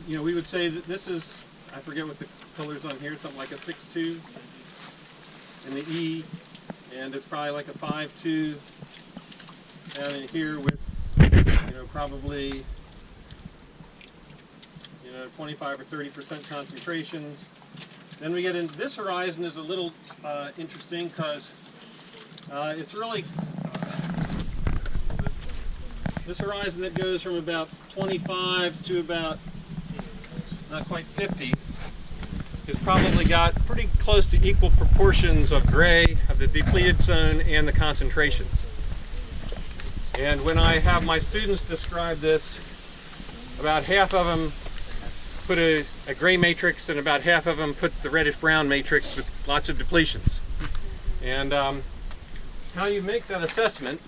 you know, we would say that this is, I forget what the color's on here, something like a 6.2 in the E, and it's probably like a 5.2 down in here with, you know, probably, you know, 25 or 30% concentrations. Then we get into this horizon is a little interesting because it's really this horizon that goes from about 25 to about not quite 50 has probably got pretty close to equal proportions of gray of the depleted zone and the concentrations. And when I have my students describe this, about half of them put a gray matrix and about half of them put the reddish-brown matrix with lots of depletions. And how you make that assessment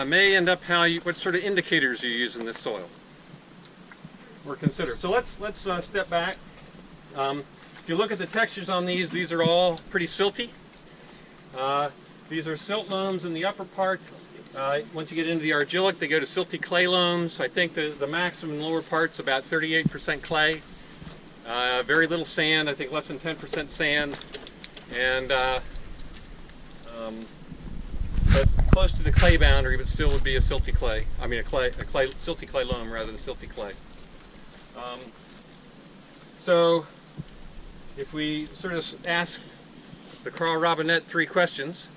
may end up what sort of indicators you use in this soil or consider. So let's step back. If you look at the textures on these are all pretty silty. These are silt loams in the upper part. Once you get into the argillic, they go to silty clay loams. I think the maximum lower part's about 38% clay. Very little sand, I think less than 10% sand, and but close to the clay boundary, but still would be a silty clay. I mean silty clay loam rather than silty clay. So if we sort of ask the Carl Robinette 3 questions.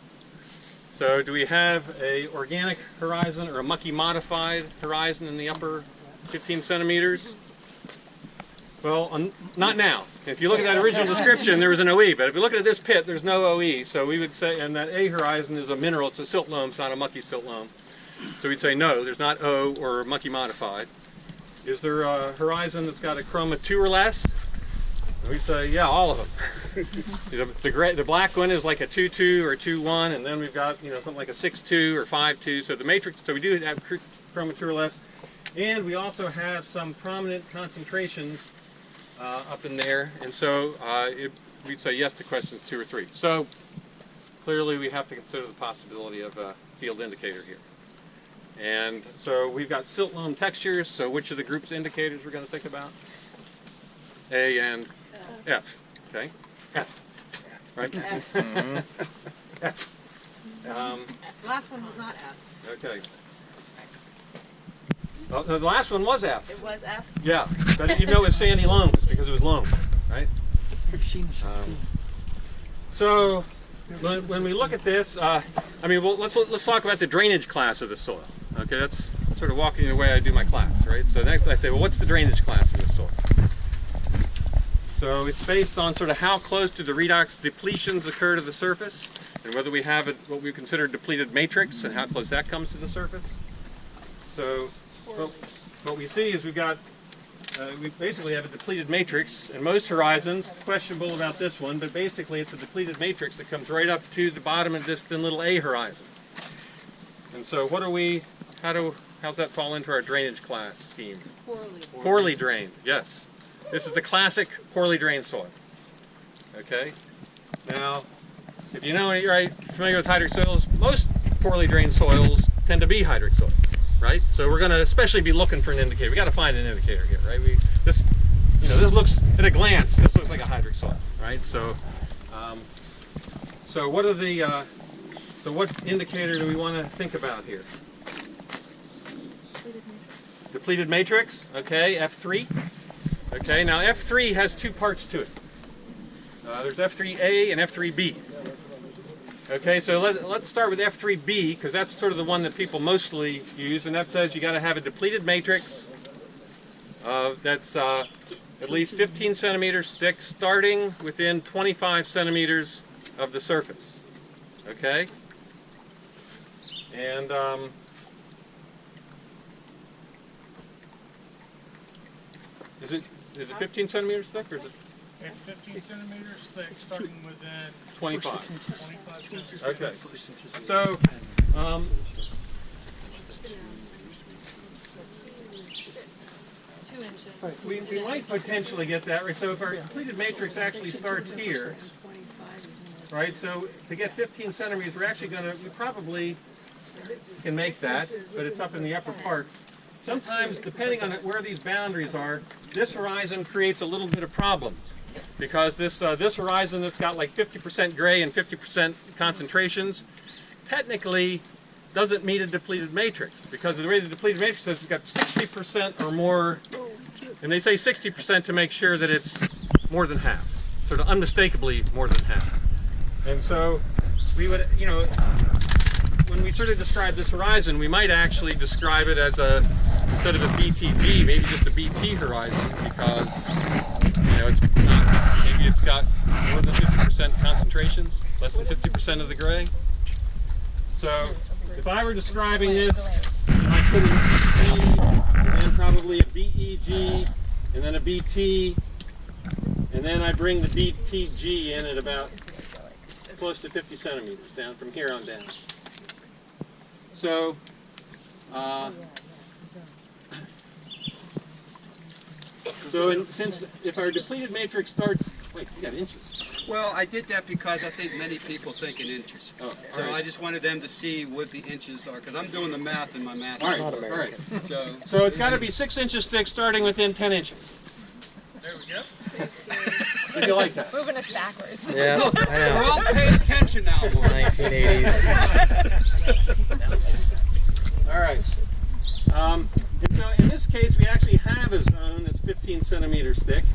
So do we have a organic horizon or a mucky modified horizon in the upper 15 centimeters? Well, not now. If you look at that original description, there was an OE, but if you look at this pit, there's no OE. So we would say, and that A horizon is a mineral, it's a silt loam, it's not a mucky silt loam. So we'd say no, there's not O or mucky modified. Is there a horizon that's got a chroma 2 or less? And we'd say, yeah, all of them. The black one is like a 2.2 or a 2.1, and then we've got, you know, something like a 6.2 or 5.2. So the matrix, so we do have chroma 2 or less, and we also have some prominent concentrations up in there, and so we'd say yes to questions 2 or 3. So clearly we have to consider the possibility of a field indicator here. And so we've got silt loam textures, so which of the group's indicators we're going to think about? A and F. Okay? F. Right? F. Last one was not F. Okay. Well, the last one was F. It was F? Yeah, but even though it was sandy loams, because it was loam, right? So when we look at this, I mean, well, let's talk about the drainage class of the soil. Okay, that's sort of walking the way I do my class, right? So next I say, well, what's the drainage class of this soil? So it's based on sort of how close to the redox depletions occur to the surface, and whether we have what we consider depleted matrix and how close that comes to the surface. So what we see is we basically have a depleted matrix, and most horizons, questionable about this one, but basically it's a depleted matrix that comes right up to the bottom of this thin little A horizon. And so how's that fall into our drainage class scheme? Poorly drained, yes. This is a classic poorly drained soil. Okay? Now, if you know, you're familiar with hydric soils, most poorly drained soils tend to be hydric soils, right? So we're going to especially be looking for an indicator. We got to find an indicator here, right? This looks at a glance. This looks like a hydric soil, right? So, so what what indicator do we want to think about here? Depleted matrix. Okay, F3. Okay, now F3 has 2 parts to it. There's F3A and F3B. Okay, so let's start with F3B, because that's sort of the one that people mostly use, and that says you got to have a depleted matrix that's at least 15 centimeters thick, starting within 25 centimeters of the surface. Okay, and is it 15 centimeters thick, or is it? It's 15 centimeters thick, starting within 25. 25 Okay. So, we might potentially get that right. So if our depleted matrix actually starts here, right? So to get 15 centimeters, we probably can make that, but it's up in the upper part. sometimes, depending on where these boundaries are, this horizon creates a little bit of problems. Because this horizon that's got like 50% gray and 50% concentrations, technically doesn't meet a depleted matrix. Because the way the depleted matrix is, it's got 60% or more, and they say 60% to make sure that it's more than half. Sort of unmistakably more than half. And so we would, you know, when we sort of describe this horizon, we might actually describe it as a, instead of a BTG, maybe just a BT horizon, because, you know, it's not, maybe it's got more than 50% concentrations, less than 50% of the gray. So if I were describing this, I put an E, and then probably a BEG, and then a BT, and then I bring the BTG in at about close to 50 centimeters down from here on down. So, since if our depleted matrix starts, wait, you got inches. Well, I did that because I think many people think in inches. Oh, So right. I just wanted them to see what the inches are, because I'm doing the math in my math. All right. So So it's got to be 6 inches thick, starting within 10 inches. There we go. If you like that. Moving us backwards. Yeah, look, I know. we're all paying attention now. Boy. 1980s. All right. And so in this case, we actually have a zone that's 15 centimeters thick.